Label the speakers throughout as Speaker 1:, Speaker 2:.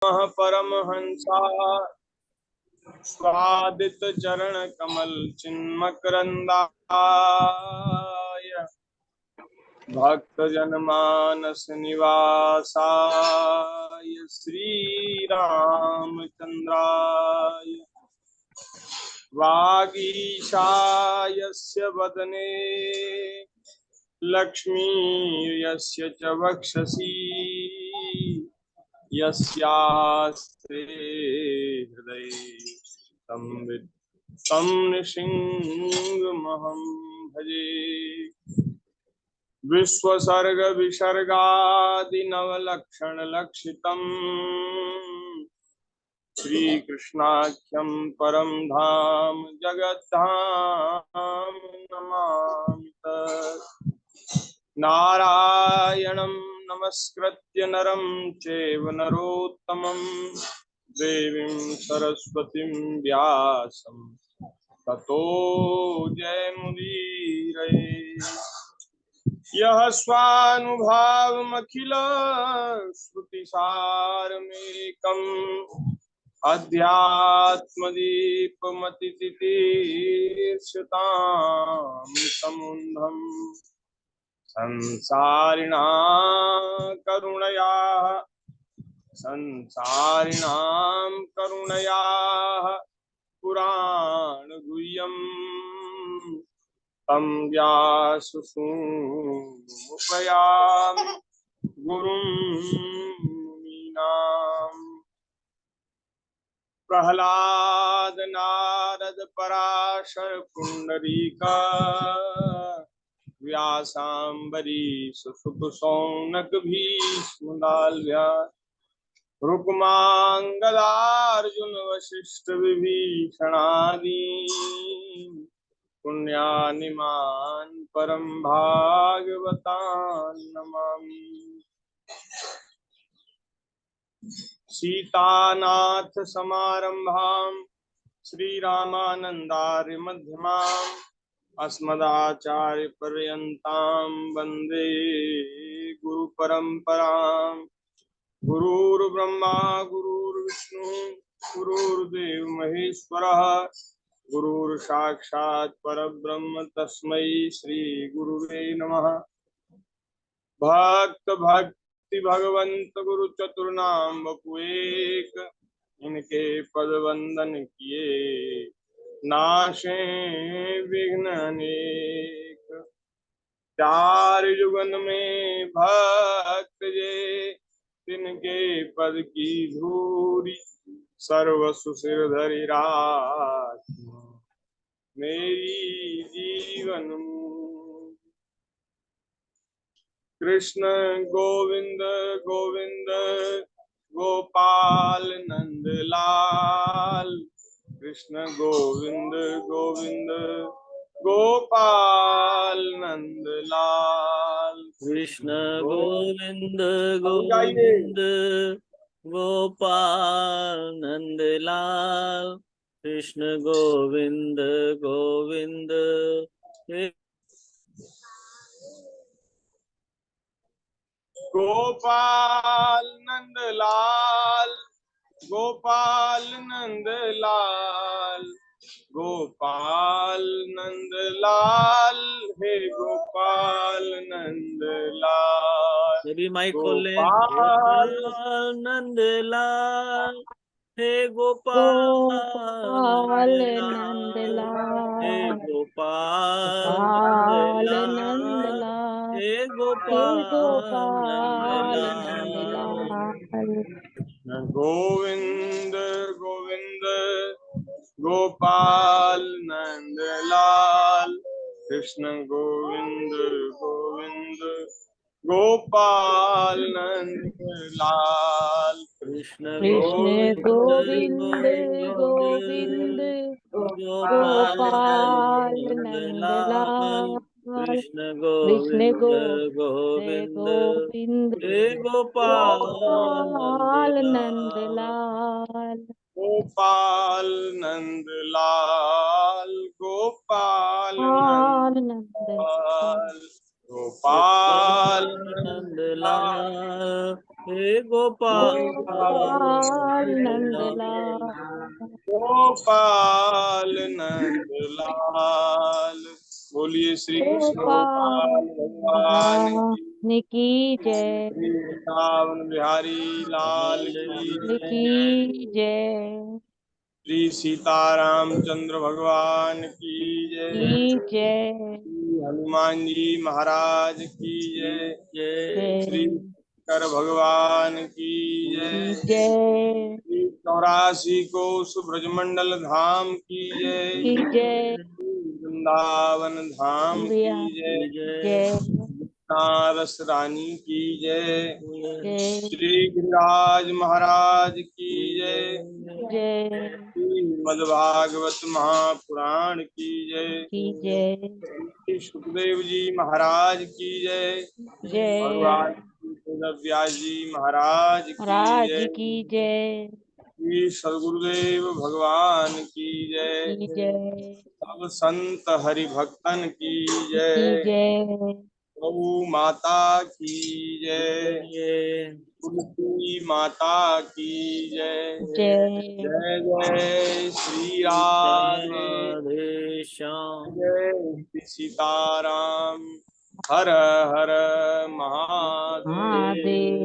Speaker 1: परमहंसा स्वादित चरण कमल चिन्मकरंदाय भक्त जनमानस निवासाय श्रीरामचंद्राय वागीशायस्य वदने लक्ष्मीर्यस्य च वक्षसि यस्यास्ते हृदये संवित् तं नृसिंहमहं भजे। विश्वसर्ग विसर्गादिनवलक्षण लक्षितम् श्रीकृष्णाख्यं परं धाम जगद्धाम नमामि तत्। नारायणं नमस्कृत्य नरं चैव नरोत्तमं देवीं सरस्वतीं व्यासं ततो जयमुदीरये। यः स्वानुभावमखिल श्रुतिसारमेकम् अध्यात्मदीपमतितीर्षतां समुन्धम् संसारिणां करुणया पुराणगुह्यम् तं व्याससूनुमुपयामि गुरुं मुनीनाम्। प्रह्लाद नारद पराशर पुंडरीका व्यासाम्बरीश सुख सौनक भीष्म रुक्मांगदार्जुन वशिष्ठ विभीषणादि पुण्यानिमान् परं भागवतान् नमामि। सीतानाथ समारंभां श्रीरामानंदार्य मध्यमाम् अस्मदाचार्य पर्यन्तां वन्दे गुरु परंपराम्। गुरुर्ब्रह्मा गुरुर्विष्णु गुरुर्देव महेश्वरः गुरुर्साक्षात् परब्रह्म तस्मै श्री गुरुवे नमः। भक्त भक्ति भगवंत गुरु चतुर्नाम बपुएक इनके पद वंदन किए नाशे विघ्न अनेक। चार जुगन में भक्त जे तिनके पद की धूरी सर्वसु सिर धरि राखी मेरी जीवन। कृष्ण गोविंद गोविंद गोपाल नंद लाल कृष्ण गोविंद गोविंद गोपाल नंद लाल।
Speaker 2: कृष्ण गोविंद गोविंद गोपाल नंद लाल कृष्ण गोविंद गोविंद
Speaker 1: गोपाल नंद लाल गोपाल नंद लाल गोपाल नंद लाल हे गोपाल नंद लाल।
Speaker 2: सभी माइक खोल ले।
Speaker 1: गोपाल
Speaker 2: नंद लाल हे गोपाल
Speaker 3: नंद लाल
Speaker 2: हे गोपाल
Speaker 3: नंद लाल
Speaker 2: हे
Speaker 3: हे
Speaker 2: गोपाल
Speaker 3: नंद लाल।
Speaker 1: गोविंद गोविंद गोपाल नंद लाल कृष्ण गोविंद गोविंद गोपाल नंद लाल।
Speaker 2: कृष्ण
Speaker 3: गोविंद गोविंद गोपाल नंद लाल
Speaker 2: कृष्ण
Speaker 3: कृष्ण
Speaker 2: गोविंद
Speaker 3: गोविंद
Speaker 2: हे
Speaker 3: गोपाल नंद लाल।
Speaker 1: गोपाल नंद लाल गोपाल नंद लाल गोपाल
Speaker 2: नंद लाल हे गोपाल
Speaker 3: गोपाल नंदलाल
Speaker 1: गोपाल नंदलाल। बोलिए श्री कृष्ण
Speaker 3: गोपाल
Speaker 1: गोपाल भगवान की,
Speaker 3: भगवान की जय
Speaker 1: श्री वृंदावन बिहारी लाल की,
Speaker 3: की जय
Speaker 1: श्री सीतारामचंद्र भगवान की जय,
Speaker 3: जय
Speaker 1: श्री हनुमान जी महाराज की जय,
Speaker 2: जय
Speaker 1: श्री
Speaker 3: जय
Speaker 1: शंकर भगवान की जय,
Speaker 3: जय
Speaker 1: श्री 84 कोस ब्रजमंडल धाम की जय,
Speaker 3: जय
Speaker 1: वृंदावन धाम की जय,
Speaker 2: जय
Speaker 3: जय
Speaker 1: नारस रानी की जय,
Speaker 3: जय
Speaker 1: श्री गिरिराज महाराज की जय,
Speaker 3: जय
Speaker 1: श्रीमद्भागवत महापुराण की जय,
Speaker 3: जय
Speaker 1: श्री सुखदेव जी महाराज की जय,
Speaker 3: जय
Speaker 1: भगवान श्री वेद व्यास जी महाराज की
Speaker 3: राज
Speaker 1: जय,
Speaker 3: की जय
Speaker 1: श्री सदगुरुदेव भगवान की जय,
Speaker 3: जय
Speaker 1: सब संत हरि भक्तन की जय,
Speaker 3: जय
Speaker 1: गौ माता की जय,
Speaker 2: जय
Speaker 1: तुलसी माता की जय,
Speaker 3: जय
Speaker 1: जय जय श्री राधे,
Speaker 2: राधे श्याम
Speaker 1: जय श्री सीताराम, हर हर महादेव।
Speaker 3: महादेव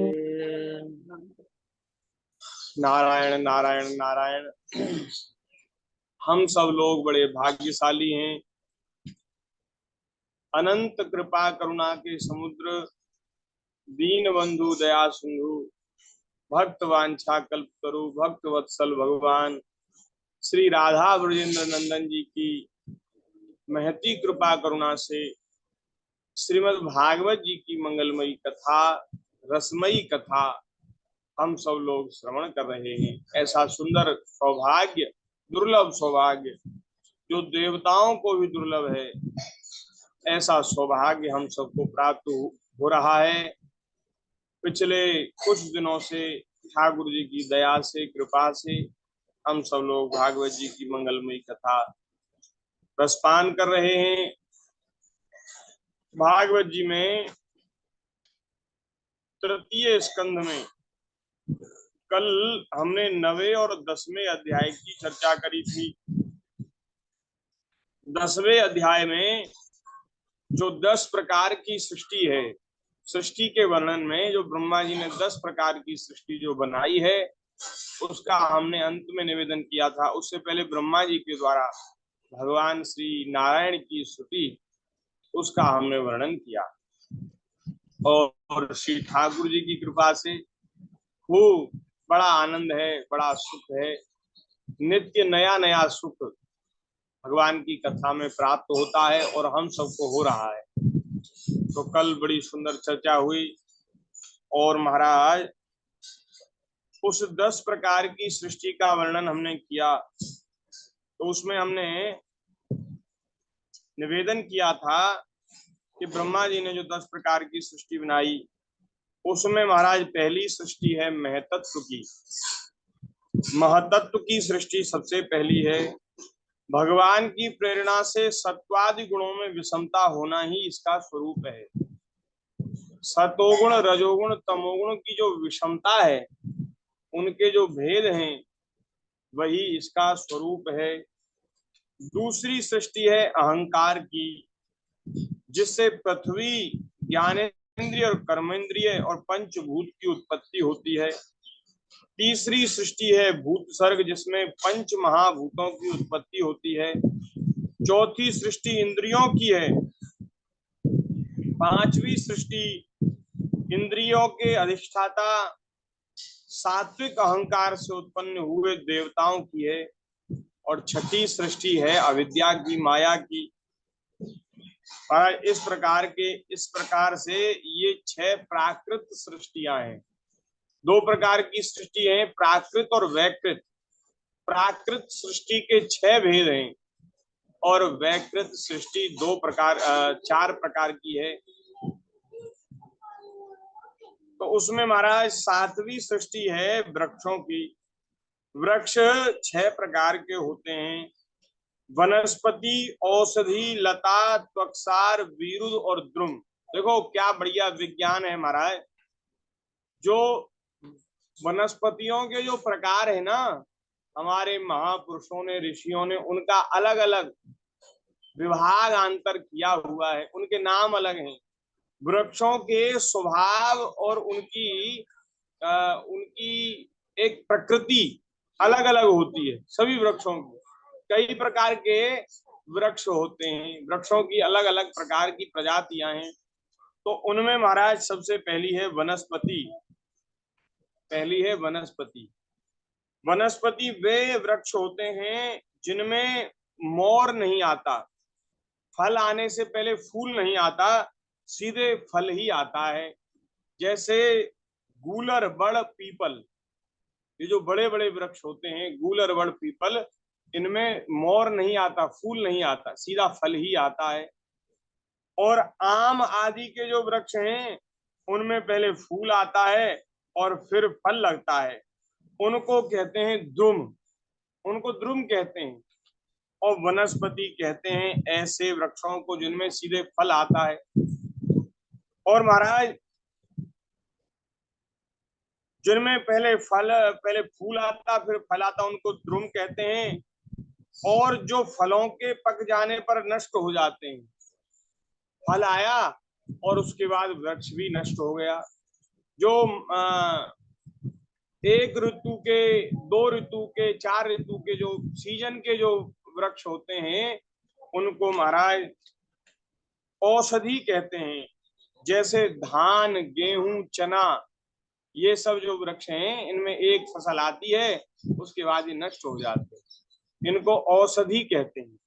Speaker 1: नारायण नारायण नारायण। हम सब लोग बड़े भाग्यशाली हैं। अनंत कृपा करुणा के समुद्र, दीन बंधु दया सिंधु, भक्त वांछा कल्प तरु, भक्त वत्सल भगवान श्री राधा ब्रजेंद्र नंदन जी की महती कृपा करुणा से श्रीमद् भागवत जी की मंगलमयी कथा, रसमयी कथा हम सब लोग श्रवण कर रहे हैं। ऐसा सुंदर सौभाग्य, दुर्लभ सौभाग्य, जो देवताओं को भी दुर्लभ है, ऐसा सौभाग्य हम सबको प्राप्त हो रहा है। पिछले कुछ दिनों से ठाकुर जी की दया से, कृपा से हम सब लोग भागवत जी की मंगलमयी कथा रसपान कर रहे हैं। भागवत जी में तृतीय स्कंध में कल हमने 9वें और 10वें अध्याय की चर्चा करी थी। 10वें अध्याय में जो 10 प्रकार की सृष्टि है, सृष्टि के वर्णन में जो ब्रह्मा जी ने 10 प्रकार की सृष्टि जो बनाई है, उसका हमने अंत में निवेदन किया था। उससे पहले ब्रह्मा जी के द्वारा भगवान श्री नारायण की स्तुति, उसका हमने वर्णन किया। और श्री ठाकुर जी की कृपा से खूब बड़ा आनंद है, बड़ा सुख है। नित्य नया नया सुख भगवान की कथा में प्राप्त होता है और हम सबको हो रहा है। तो कल बड़ी सुंदर चर्चा हुई और महाराज उस 10 प्रकार की सृष्टि का वर्णन हमने किया। तो उसमें हमने निवेदन किया था कि ब्रह्मा जी ने जो 10 प्रकार की सृष्टि बनाई, उसमें महाराज पहली सृष्टि है महतत्व की। महतत्व की सृष्टि सबसे पहली है। भगवान की प्रेरणा से सत्वादि गुणों में विषमता होना ही इसका स्वरूप है। सतोगुण, रजोगुण, तमोगुण की जो विषमता है, उनके जो भेद हैं, वही इसका स्वरूप है। दूसरी सृष्टि है अहंकार की, जिससे पृथ्वी, ज्ञानेंद्रिय और कर्मेंद्रिय और पंचभूत की उत्पत्ति होती है। तीसरी सृष्टि है भूत सर्ग, जिसमें पंच महाभूतों की उत्पत्ति होती है। चौथी सृष्टि इंद्रियों की है। पांचवी सृष्टि इंद्रियों के अधिष्ठाता सात्विक अहंकार से उत्पन्न हुए देवताओं की है। और छठी सृष्टि है अविद्या की, माया की। इस प्रकार से ये 6 प्राकृत सृष्टियां हैं। 2 प्रकार की सृष्टि है, प्राकृत और वैकृत। प्राकृत सृष्टि के 6 भेद हैं और वैकृत सृष्टि 4 प्रकार की है। तो उसमें महाराज 7वीं सृष्टि है वृक्षों की। वृक्ष 6 प्रकार के होते हैं। वनस्पति, औषधि, लता, त्वक्सार, वीरुद और द्रुम। देखो क्या बढ़िया विज्ञान है महाराज। जो वनस्पतियों के जो प्रकार है ना, हमारे महापुरुषों ने, ऋषियों ने उनका अलग अलग विभाग अंतर किया हुआ है, उनके नाम अलग हैं। वृक्षों के स्वभाव और उनकी एक प्रकृति अलग अलग होती है। सभी वृक्षों की कई प्रकार के वृक्ष होते हैं, वृक्षों की अलग अलग प्रकार की प्रजातियां हैं। तो उनमें महाराज सबसे पहली है वनस्पति। पहली है वनस्पति। वनस्पति वे वृक्ष होते हैं जिनमें मोर नहीं आता, फल आने से पहले फूल नहीं आता, सीधे फल ही आता है। जैसे गूलर बड़ पीपल, ये जो बड़े बड़े वृक्ष होते हैं गूलर बड़ पीपल, इनमें मोर नहीं आता, फूल नहीं आता, सीधा फल ही आता है। और आम आदि के जो वृक्ष हैं उनमें पहले फूल आता है और फिर फल लगता है, उनको कहते हैं द्रुम, उनको द्रुम कहते हैं। और वनस्पति कहते हैं ऐसे वृक्षों को जिनमें सीधे फल आता है। और महाराज जिनमें पहले फूल आता फिर फल आता, उनको द्रुम कहते हैं। और जो फलों के पक जाने पर नष्ट हो जाते हैं, फल आया और उसके बाद वृक्ष भी नष्ट हो गया, जो एक ऋतु के, दो ऋतु के, चार ऋतु के, जो सीजन के जो वृक्ष होते हैं उनको महाराज औषधि कहते हैं। जैसे धान, गेहूं, चना, ये सब जो वृक्ष हैं इनमें एक फसल आती है उसके बाद ये नष्ट हो जाते हैं, इनको औषधि कहते हैं।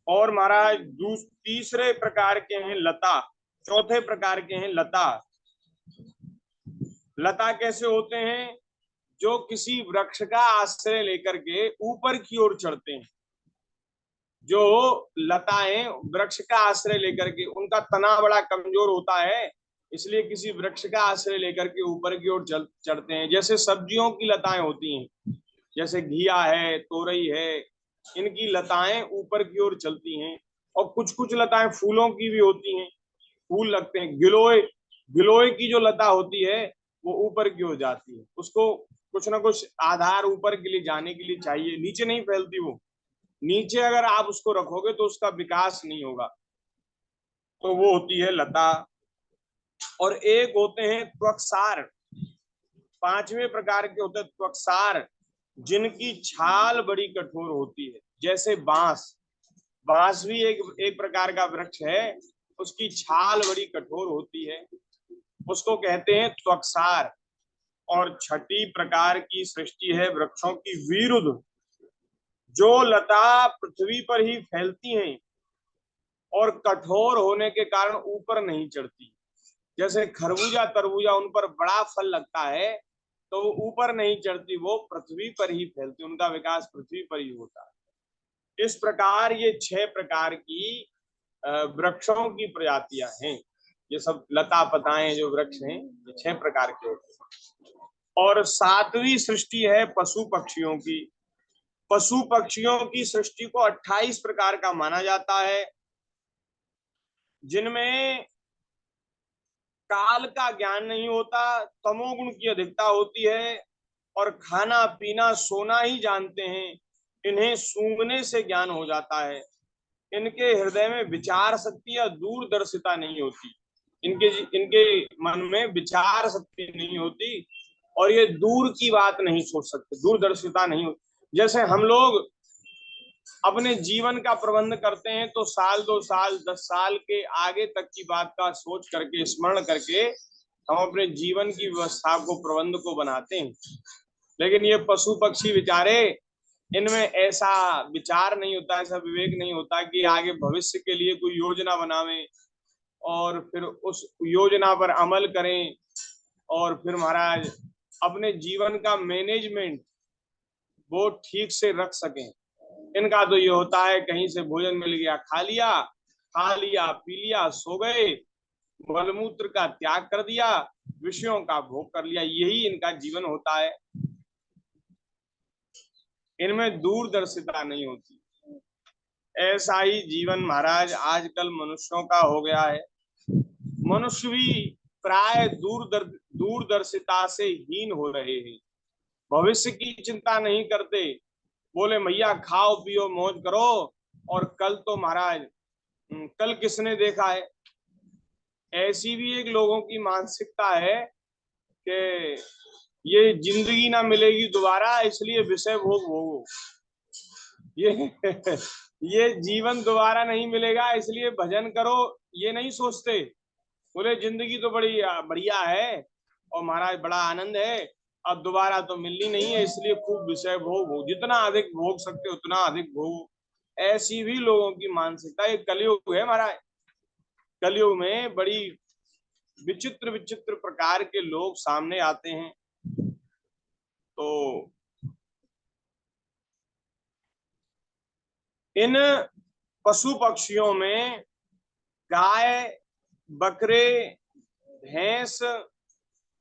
Speaker 1: और महाराज तीसरे प्रकार के हैं लता, चौथे प्रकार के हैं लता। लता कैसे होते हैं? जो किसी वृक्ष का आश्रय लेकर के ऊपर की ओर चढ़ते हैं। जो लताएं वृक्ष का आश्रय लेकर के, उनका तना बड़ा कमजोर होता है, इसलिए किसी वृक्ष का आश्रय लेकर के ऊपर की ओर चढ़ते हैं। जैसे सब्जियों की लताएं होती हैं, जैसे घिया है, तोरई है, इनकी लताएं ऊपर की ओर चलती हैं। और कुछ कुछ लताएं फूलों की भी होती हैं, फूल लगते हैं। गिलोय, गिलोय की जो लता होती है वो ऊपर की ओर जाती है, उसको कुछ ना कुछ आधार ऊपर के लिए जाने के लिए चाहिए, नीचे नहीं फैलती वो। नीचे अगर आप उसको रखोगे तो उसका विकास नहीं होगा, तो वो होती है लता। और एक होते हैं त्वक्सार, पांचवें प्रकार के होते हैं त्वक्सार, जिनकी छाल बड़ी कठोर होती है। जैसे बांस, बांस भी एक प्रकार का वृक्ष है, उसकी छाल बड़ी कठोर होती है, उसको कहते हैं त्वक्सार। और छठी प्रकार की सृष्टि है वृक्षों की विरुद्ध, जो लता पृथ्वी पर ही फैलती हैं और कठोर होने के कारण ऊपर नहीं चढ़ती। जैसे खरबूजा, तरबूजा, उन पर बड़ा फल लगता है तो वो ऊपर नहीं चढ़ती, वो पृथ्वी पर ही फैलती, उनका विकास पृथ्वी पर ही होता है। इस प्रकार ये 6 प्रकार की वृक्षों की प्रजातियां हैं। ये सब लता पताएं जो वृक्ष हैं ये 6 प्रकार के होते हैं। और 7वीं सृष्टि है पशु पक्षियों की। पशु पक्षियों की सृष्टि को 28 प्रकार का माना जाता है, जिनमें काल का ज्ञान नहीं होता, तमोगुण की अधिकता होती है और खाना पीना सोना ही जानते हैं। इन्हें सूंघने से ज्ञान हो जाता है। इनके हृदय में विचार शक्ति या दूरदर्शिता नहीं होती, इनके इनके मन में विचार शक्ति नहीं होती और ये दूर की बात नहीं सोच सकते, दूरदर्शिता नहीं होती। जैसे हम लोग अपने जीवन का प्रबंध करते हैं तो साल 2 साल 10 साल के आगे तक की बात का सोच करके, स्मरण करके हम अपने जीवन की व्यवस्था को, प्रबंध को बनाते हैं। लेकिन ये पशु पक्षी बेचारे, इनमें ऐसा विचार नहीं होता, ऐसा विवेक नहीं होता कि आगे भविष्य के लिए कोई योजना बनावें और फिर उस योजना पर अमल करें और फिर महाराज अपने जीवन का मैनेजमेंट वो ठीक से रख सकें। इनका तो ये होता है कहीं से भोजन मिल गया, खा लिया, खा लिया, पी लिया, सो गए, मलमूत्र का त्याग कर दिया, विषयों का भोग कर लिया, यही इनका जीवन होता है। इनमें दूरदर्शिता नहीं होती। ऐसा ही जीवन महाराज आजकल मनुष्यों का हो गया है। मनुष्य भी प्राय दूरदर्शिता से हीन हो रहे हैं, भविष्य की चिंता नहीं करते। बोले भैया खाओ पियो मौज करो, और कल तो महाराज कल किसने देखा है। ऐसी भी एक लोगों की मानसिकता है कि ये जिंदगी ना मिलेगी दोबारा, इसलिए विषय भोग भोगो। ये ये जीवन दोबारा नहीं मिलेगा इसलिए भजन करो, ये नहीं सोचते। बोले जिंदगी तो बड़ी बढ़िया है और महाराज बड़ा आनंद है, अब दोबारा तो मिलनी नहीं है, इसलिए खूब विषय भोग हो, जितना अधिक भोग सकते उतना अधिक भोग। ऐसी भी लोगों की मानसिकता, ये कलयुग है महाराज। कलयुग में बड़ी विचित्र विचित्र प्रकार के लोग सामने आते हैं। तो इन पशु पक्षियों में गाय, बकरे, भैंस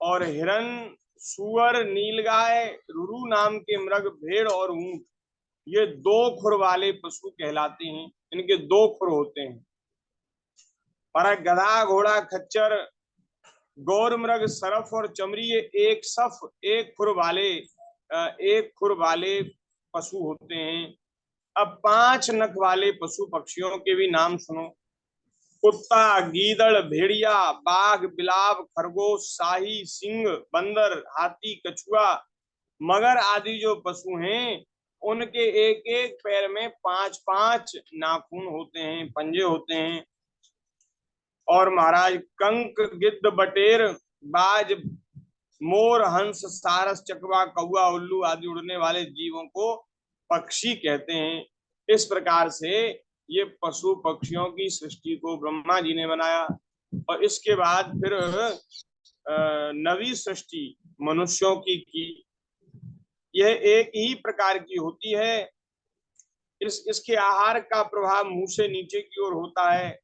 Speaker 1: और हिरन, सुअर, नीलगाय, रुरु नाम के मृग, भेड़ और ऊंट, ये दो खुर वाले पशु कहलाते हैं। इनके दो खुर होते हैं। पर गधा, घोड़ा, खच्चर, गौर मृग, सरफ और चमरी ये एक खुर वाले पशु होते हैं। अब 5 नख वाले पशु पक्षियों के भी नाम सुनो। कुत्ता, गीदड़, भेड़िया, बाघ, बिलाव, खरगोश, शाही, सिंह, बंदर, हाथी, कछुआ, मगर आदि जो पशु हैं, उनके एक एक पैर में 5-5 नाखून होते हैं, पंजे होते हैं। और महाराज कंक, गिद्ध, बटेर, बाज, मोर, हंस, सारस, चकवा, कौआ, उल्लू आदि उड़ने वाले जीवों को पक्षी कहते हैं। इस प्रकार से ये पशु पक्षियों की सृष्टि को ब्रह्मा जी ने बनाया। और इसके बाद फिर नवी सृष्टि मनुष्यों की यह एक ही प्रकार की होती है। इसके आहार का प्रभाव मुंह से नीचे की ओर होता है।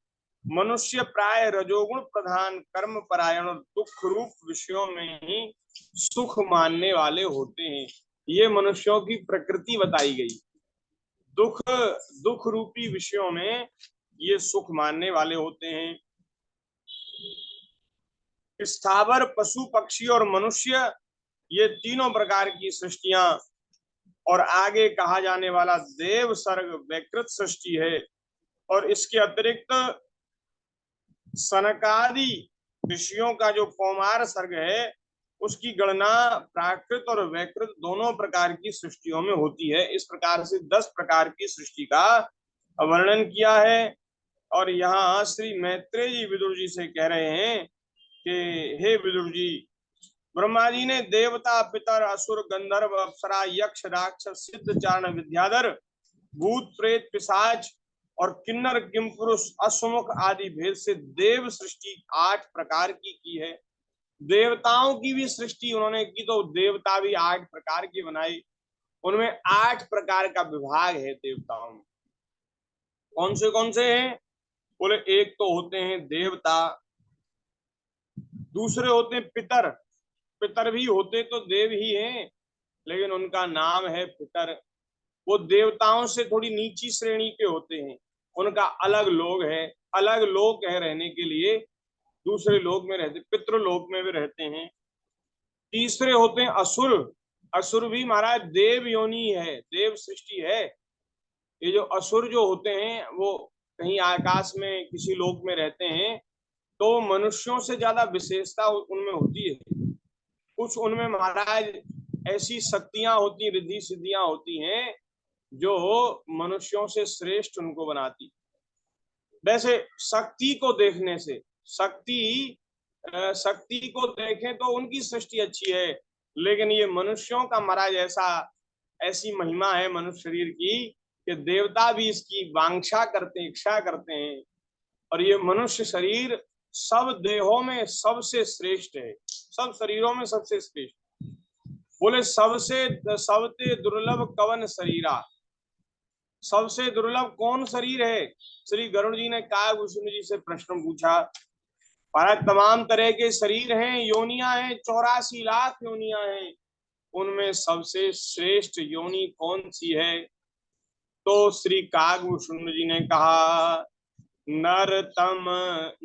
Speaker 1: मनुष्य प्राय रजोगुण प्रधान, कर्म परायण और दुख रूप विषयों में ही सुख मानने वाले होते हैं। ये मनुष्यों की प्रकृति बताई गई। दुख रूपी विषयों में ये सुख मानने वाले होते हैं। स्थावर, पशु, पक्षी और मनुष्य, ये तीनों प्रकार की सृष्टियां और आगे कहा जाने वाला देव सर्ग वैकृत सृष्टि है। और इसके अतिरिक्त सनकादि ऋषियों का जो कौमार सर्ग है, उसकी गणना प्राकृत और वैकृत दोनों प्रकार की सृष्टियों में होती है। इस प्रकार से 10 प्रकार की सृष्टि का वर्णन किया है। और यहाँ श्री मैत्रेय जी विदुर जी से कह रहे हैं कि हे विदुर जी, ब्रह्मा जी ने देवता, पितर, असुर, गंधर्व, अप्सरा, यक्ष, राक्षस, सिद्ध, चारण, विद्याधर, भूत, प्रेत, पिशाच और किन्नर, किमपुरुष, अश्वमुख आदि भेद से देव सृष्टि 8 प्रकार की है। देवताओं की भी सृष्टि उन्होंने की, तो देवता भी 8 प्रकार की बनाई। उनमें 8 प्रकार का विभाग है देवताओं में। कौन से हैं? बोले एक तो होते हैं देवता, दूसरे होते हैं पितर। पितर भी होते तो देव ही हैं, लेकिन उनका नाम है पितर। वो देवताओं से थोड़ी नीची श्रेणी के होते हैं, उनका अलग लोग है, अलग लोग है रहने के लिए, दूसरे लोग में रहते, पितृलोक में भी रहते हैं। तीसरे होते हैं असुर। असुर भी महाराज देव योनि है, देव सृष्टि है। ये जो असुर जो होते हैं वो कहीं आकाश में किसी लोक में रहते हैं, तो मनुष्यों से ज्यादा विशेषता उनमें होती है। कुछ उनमें महाराज ऐसी शक्तियां होती, रिद्धि सिद्धियां होती हैं जो मनुष्यों से श्रेष्ठ उनको बनाती। वैसे शक्ति को देखने से, शक्ति को देखें तो उनकी सृष्टि अच्छी है, लेकिन ये मनुष्यों का महाराज ऐसी महिमा है मनुष्य शरीर की कि देवता भी इसकी वांछा करते हैं, इच्छा करते हैं। और ये मनुष्य शरीर सब देहों में सबसे श्रेष्ठ है, सब शरीरों में सबसे श्रेष्ठ। बोले सबसे दुर्लभ कवन शरीरा, सबसे दुर्लभ कौन शरीर है? श्री गरुड़ जी ने कागभूषण जी से प्रश्न पूछा। पर तमाम तरह के शरीर हैं, योनियां हैं, 84 लाख योनियां हैं, उनमें सबसे श्रेष्ठ योनि कौन सी है? तो श्री कागभूषण जी ने कहा नरतम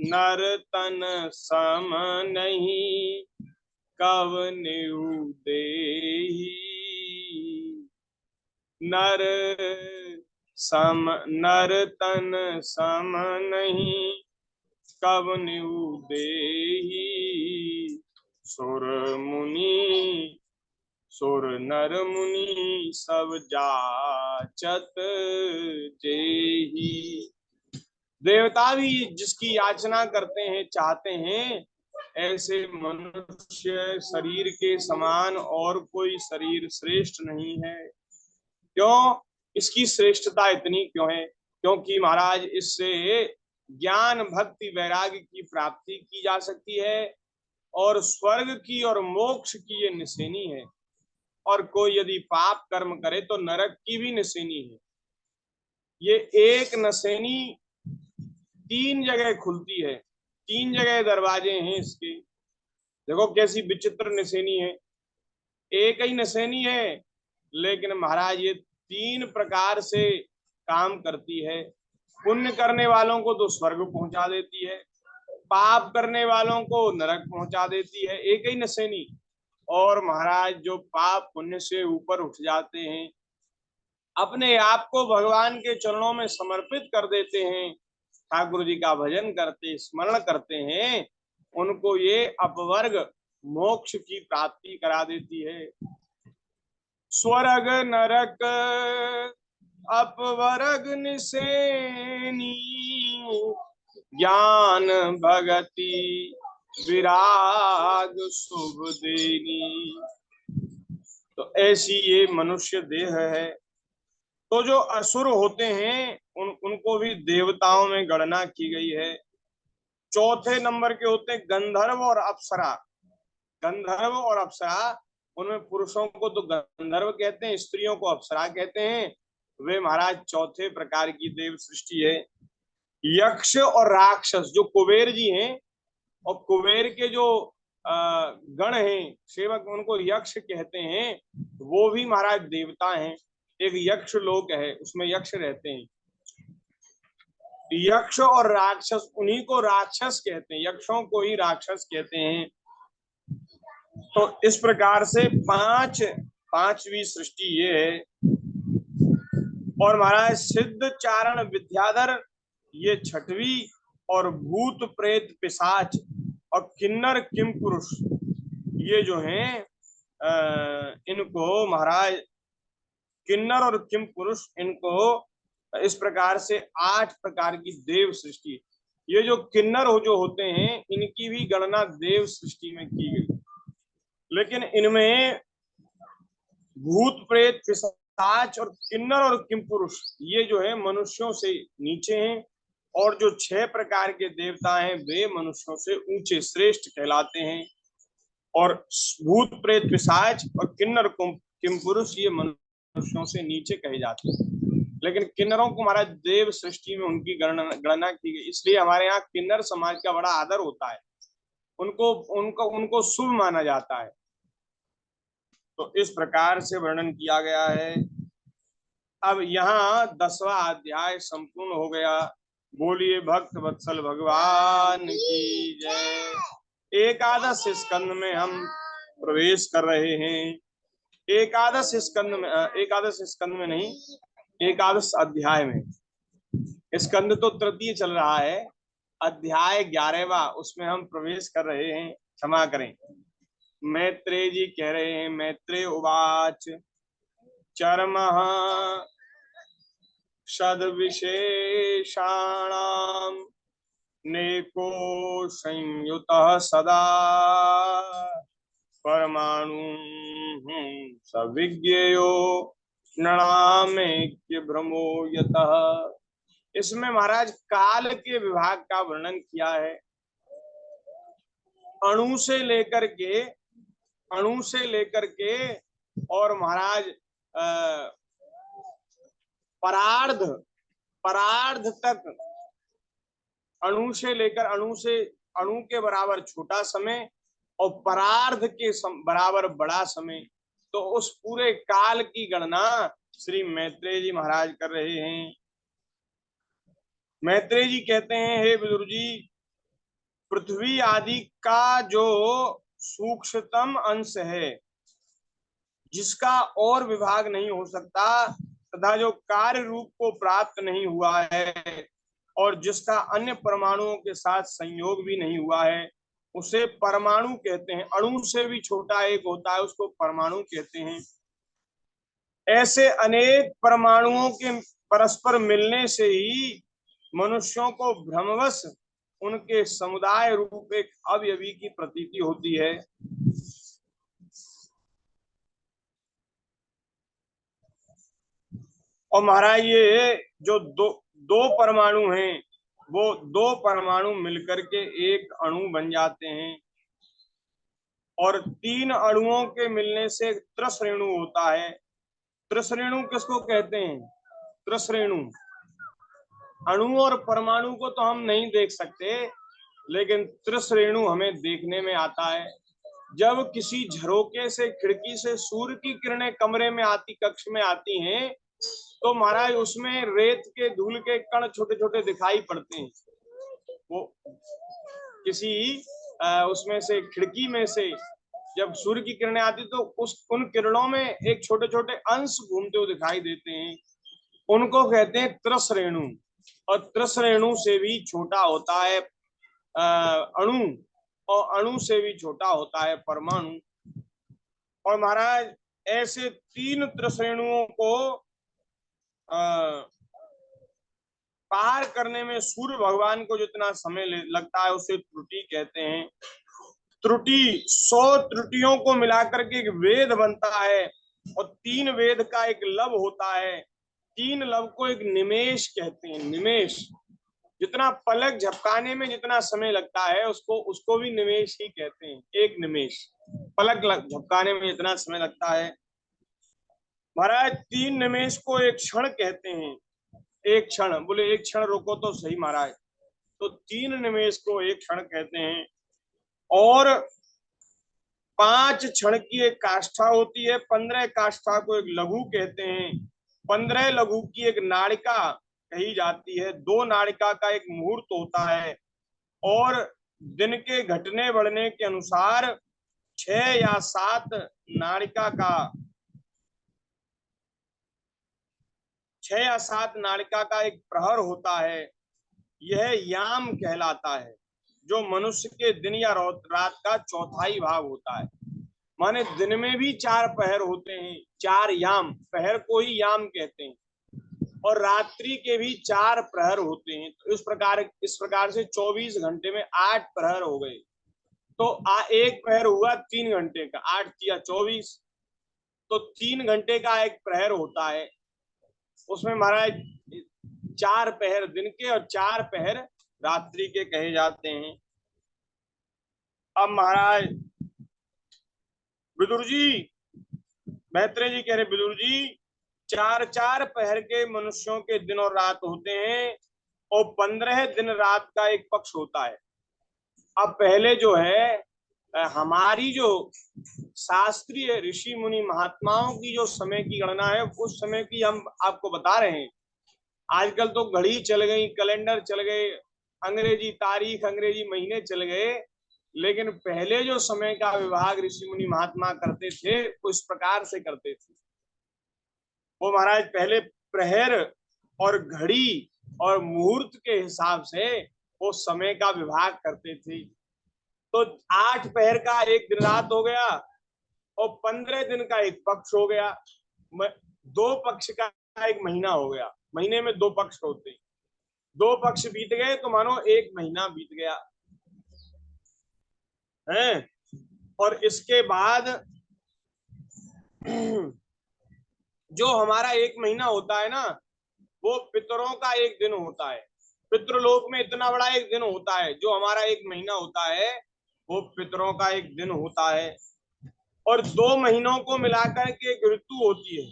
Speaker 1: नरतन सम नहीं कवनेउ देहि। नर सम नरतन सम नहीं कवनेउ देहि। सुर मुनि सुर नर मुनि सब जाचत जेहि। देवता भी जिसकी याचना करते हैं, चाहते हैं, ऐसे मनुष्य शरीर के समान और कोई शरीर श्रेष्ठ नहीं है। क्यों? इसकी श्रेष्ठता इतनी क्यों है? क्योंकि महाराज इससे ज्ञान भक्ति वैराग्य की प्राप्ति की जा सकती है और स्वर्ग की और मोक्ष की ये निशानी है। और कोई यदि पाप कर्म करे तो नरक की भी निशानी है। ये एक निशानी 3 जगह खुलती है, 3 जगह दरवाजे हैं इसके। देखो कैसी विचित्र निशानी है। एक ही निशानी है लेकिन महाराज ये 3 प्रकार से काम करती है। पुण्य करने वालों को तो स्वर्ग पहुंचा देती है, पाप करने वालों को नरक पहुंचा देती है, एक ही निशानी। और महाराज जो पाप पुण्य से ऊपर उठ जाते हैं, अपने आप को भगवान के चरणों में समर्पित कर देते हैं, ठाकुर जी का भजन करते स्मरण करते हैं, उनको ये अपवर्ग मोक्ष की प्राप्ति करा देती है। स्वर्ग नरक अपवर्ग निसेनी ज्ञान भगति विराग शुभ देनी। तो ऐसी ये मनुष्य देह है। तो जो असुर होते हैं उनको भी देवताओं में गणना की गई है। चौथे नंबर के होते हैं गंधर्व और अप्सरा। गंधर्व और अप्सरा, उनमें पुरुषों को तो गंधर्व कहते हैं, स्त्रियों को अप्सरा कहते हैं। वे महाराज चौथे प्रकार की देव सृष्टि है। यक्ष और राक्षस जो कुबेर जी हैं, और कुबेर के जो गण हैं सेवक, उनको यक्ष कहते हैं। वो भी महाराज देवता हैं। एक यक्ष लोक है, उसमें यक्ष रहते हैं। यक्ष और राक्षस, उन्हीं को राक्षस कहते हैं, यक्षों को ही राक्षस कहते हैं। तो इस प्रकार से पांचवी सृष्टि ये है। और महाराज सिद्ध चारण विद्याधर ये छठवीं, और भूत प्रेत पिशाच और किन्नर किम पुरुष ये जो हैं, इनको महाराज किन्नर और किम पुरुष, इनको इस प्रकार से 8 प्रकार की देव सृष्टि। ये जो किन्नर जो होते हैं, इनकी भी गणना देव सृष्टि में की गई। लेकिन इनमें भूत प्रेत पिशाच और किन्नर और किम पुरुष ये जो है मनुष्यों से नीचे हैं, और जो 6 प्रकार के देवता हैं वे मनुष्यों से ऊंचे श्रेष्ठ कहलाते हैं। और भूत प्रेत पिशाच और किन्नर किम पुरुष ये मनुष्यों से नीचे कहे जाते हैं। लेकिन किन्नरों को महाराज देव सृष्टि में उनकी गणना की गई, इसलिए हमारे यहाँ किन्नर समाज का बड़ा आदर होता है। उनको शुभ माना जाता है। तो इस प्रकार से वर्णन किया गया है। अब यहाँ 10वां अध्याय संपूर्ण हो गया। बोलिए भक्त वत्सल भगवान की जय। एकादश स्कंद में हम प्रवेश कर रहे हैं। एकादश स्कंद में नहीं, एकादश अध्याय में। स्कंद तो तृतीय चल रहा है, अध्याय 11वां उसमें हम प्रवेश कर रहे हैं। क्षमा करें। मैत्रेय जी कह रहे हैं, मैत्रेय उवाच चरमः षद विशेषाणां नेको संयुतः सदा परमाणु सविज्ञेयो नणामेक्य भ्रमो यतः। इसमें महाराज काल के विभाग का वर्णन किया है। अणु से लेकर के और महाराज परार्ध तक, अणु के बराबर छोटा समय और परार्ध के बराबर बड़ा समय। तो उस पूरे काल की गणना श्री मैत्रेय जी महाराज कर रहे हैं। मैत्रेय जी कहते हैं, हे विदुर जी, पृथ्वी आदि का जो सूक्ष्मतम अंश है, जिसका और विभाग नहीं हो सकता, तथा जो कार्य रूप को प्राप्त नहीं हुआ है और जिसका अन्य परमाणुओं के साथ संयोग भी नहीं हुआ है, उसे परमाणु कहते हैं। अणु से भी छोटा एक होता है, उसको परमाणु कहते हैं। ऐसे अनेक परमाणुओं के परस्पर मिलने से ही मनुष्यों को भ्रमवश उनके समुदाय रूप एक अवयवी की प्रतीति होती है। और महाराज ये जो दो दो परमाणु हैं, वो दो परमाणु मिलकर के एक अणु बन जाते हैं। और तीन अणुओं के मिलने से त्रिश्रेणु होता है। त्रिश्रेणु किसको कहते हैं? त्रिश्रेणु अणु और परमाणु को तो हम नहीं देख सकते, लेकिन त्रिश्रेणु हमें देखने में आता है। जब किसी झरोके से, खिड़की से सूर्य की किरणें कमरे में आती, कक्ष में आती हैं, तो महाराज उसमें रेत के धूल के कण छोटे छोटे दिखाई पड़ते हैं। वो किसी उसमें से, खिड़की में से जब सूर्य की किरणें आती तो उन किरणों में एक छोटे छोटे अंश घूमते हुए दिखाई देते हैं। उनको कहते हैं त्रिश्रेणु। और त्रिश्रेणु से भी छोटा होता है अणु, और अणु से भी छोटा होता है परमाणु। और महाराज ऐसे तीन त्रिश्रेणुओं को पार करने में सूर्य भगवान को जितना समय लगता है उसे त्रुटि कहते हैं। त्रुटि 100 त्रुटियों को मिलाकर के एक वेद बनता है, और 3 वेद का एक लब होता है। 3 लब को एक निमेष कहते हैं। निमेष, जितना पलक झपकाने में जितना समय लगता है उसको भी निमेष ही कहते हैं। एक निमेष, पलक झपकाने में जितना समय लगता है। महाराज 3 निमेष को एक क्षण कहते हैं। एक क्षण, बोले एक क्षण रोको तो सही महाराज। तो 3 निमेष को एक क्षण कहते हैं। और 5 क्षण की एक काष्ठा होती है, 15 काष्ठा को एक लघु कहते हैं, 15 लघु की एक नाड़िका कही जाती है, 2 नाड़िका का एक मुहूर्त होता है। और दिन के घटने बढ़ने के अनुसार 6 या 7 नाड़िका का 6 या 7 नाड़िका का एक प्रहर होता है। यह याम कहलाता है, जो मनुष्य के दिन या रात का चौथाई भाग होता है। माने दिन में भी 4 पहर होते हैं, 4 याम, पहर को ही याम कहते हैं। और रात्रि के भी 4 प्रहर होते हैं। तो इस प्रकार से 24 घंटे में 8 प्रहर हो गए। तो एक प्रहर हुआ 3 घंटे का, 8 या 24, तो 3 घंटे का एक प्रहर होता है। उसमें महाराज 4 पहर दिन के और 4 पहर रात्रि के कहे जाते हैं। अब महाराज विदुर जी, मैत्रेय जी कह रहे, विदुर जी 4-4 पहर के मनुष्यों के दिन और रात होते हैं, और 15 दिन रात का एक पक्ष होता है। अब पहले जो है हमारी जो शास्त्रीय ऋषि मुनि महात्माओं की जो समय की गणना है, उस समय की हम आपको बता रहे हैं। आजकल तो घड़ी चल गई, कैलेंडर चल गए, अंग्रेजी तारीख, अंग्रेजी महीने चल गए, लेकिन पहले जो समय का विभाग ऋषि मुनि महात्मा करते थे, उस प्रकार से करते थे। वो महाराज पहले प्रहर और घड़ी और मुहूर्त के हिसाब से वो समय का विभाग करते थे। तो 8 पहर का एक दिन रात हो गया, और 15 दिन का एक पक्ष हो गया, 2 पक्ष का एक महीना हो गया। महीने में 2 पक्ष होते, 2 पक्ष बीत गए तो मानो 1 महीना बीत गया है। और इसके बाद जो हमारा 1 महीना होता है ना, वो पितरों का एक दिन होता है। पितृलोक में इतना बड़ा एक दिन होता है। जो हमारा 1 महीना होता है वो पितरों का एक दिन होता है। और 2 महीनों को मिलाकर के एक ऋतु होती है।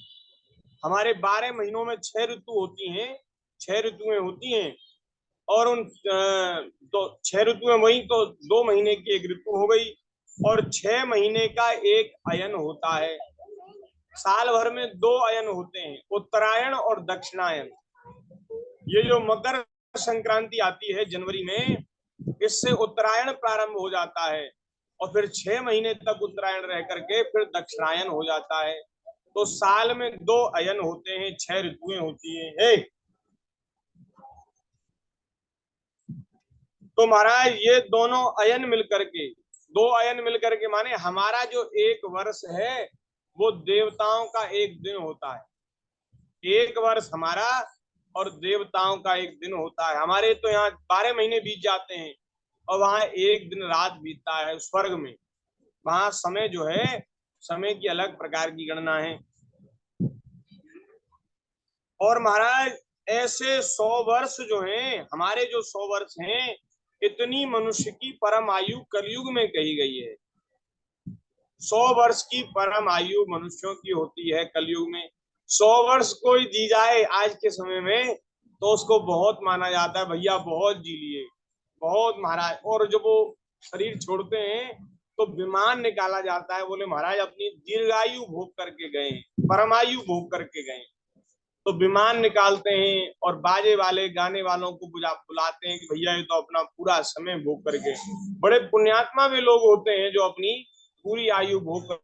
Speaker 1: हमारे 12 महीनों में 6 ऋतु होती हैं, 6 ऋतुएं होती हैं। और उन तो 6 ऋतुएं वही, तो 2 महीने की एक ऋतु हो गई, और 6 महीने का एक अयन होता है। साल भर में 2 अयन होते हैं, उत्तरायण और दक्षिणायन। ये जो मकर संक्रांति आती है जनवरी में, इससे उत्तरायण प्रारंभ हो जाता है और फिर 6 महीने तक उत्तरायण रह करके फिर दक्षिणायन हो जाता है। तो साल में 2 अयन होते हैं, 6 ऋतुएं होती हैं। तो महाराज ये दोनों अयन मिलकर के, 2 अयन मिलकर के माने हमारा जो एक वर्ष है वो देवताओं का एक दिन होता है। एक वर्ष हमारा और देवताओं का एक दिन होता है। हमारे तो यहाँ 12 महीने बीत जाते हैं और वहां एक दिन रात बीतता है स्वर्ग में। वहां समय जो है, समय की अलग प्रकार की गणना है। और महाराज ऐसे 100 वर्ष जो हैं, हमारे जो 100 वर्ष हैं, इतनी मनुष्य की परम आयु कलयुग में कही गई है। 100 वर्ष की परम आयु मनुष्यों की होती है कलयुग में। 100 वर्ष कोई जी जाए आज के समय में तो उसको बहुत माना जाता है, भैया बहुत जी लिए, बहुत महाराज। और जब वो शरीर छोड़ते हैं तो विमान निकाला जाता है, बोले महाराज अपनी दीर्घायु भोग करके गए, परमायु भोग करके गए। तो विमान निकालते हैं और बाजे वाले गाने वालों को बुलाते हैं कि भैया ये तो अपना पूरा समय भोग करके। बड़े पुण्यात्मा वे लोग होते हैं जो अपनी पूरी आयु भोग